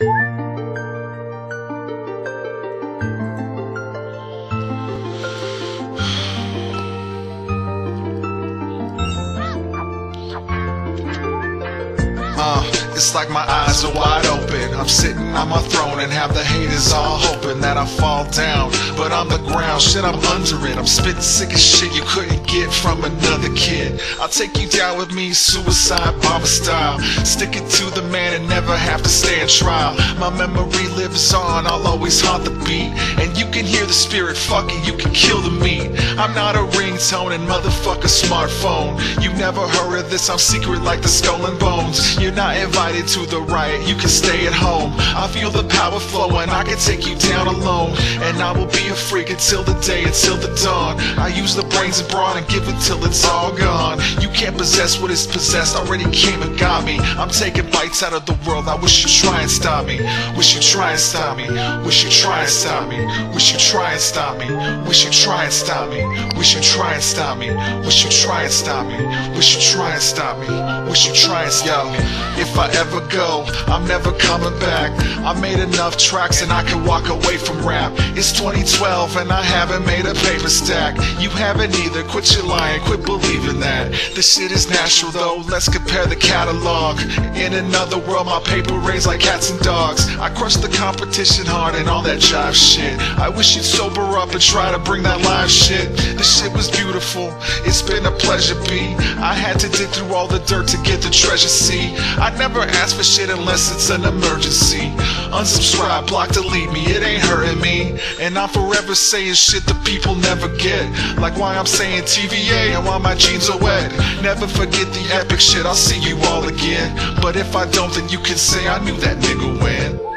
It's like my eyes are wide open. I'm sitting on my throne and have the haters all hoping that I fall down. But I'm the ground, shit, I'm under it. I'm spitting sick as shit you couldn't get from another kid. I'll take you down with me, suicide bomber style. Stick it to the man and never have to stand trial. My memory lives on, I'll always haunt the beat. And you can hear the spirit, fuck it, you can kill the meat. I'm not a ringtone and motherfucker smartphone. You never heard of this, I'm secret like the Skull and Bones. You're not invited to the riot, you can stay at home. I feel the power flowing, I can take you down alone. And I will be a freak until the day, until the dawn. I use the brains and brawn and give it till it's all gone. You can't possess what is possessed, already came and got me. I'm taking bites out of the world, I wish you try and stop me. Wish you try and stop me. Wish you try and stop me. Wish you try and stop me. Wish you try and stop me. Wish you try and stop me. Wish you try and stop me. Wish you try and stop me. Wish you try and stop me. If I ever go, I'm never coming back. I made enough tracks and I can walk away from rap. It's 2012 and I haven't made a paper stack. You haven't either, quit your lying, quit believing that. This shit is natural though, let's compare the catalog. In another world my paper raised like cats and dogs. I crush the competition hard and all that jive shit. I wish you'd sober up and try to bring that live shit. This shit was beautiful, it's been a pleasure B. I had to dig through all the dirt to get the treasure, see. I never ask for shit unless it's an emergency. Unsubscribe, block, delete me, it ain't hurting me. And I'm forever saying shit the people never get. Like why I'm saying TVA and why my jeans are wet. Never forget the epic shit, I'll see you all again. But if I don't, then you can say I knew that nigga when.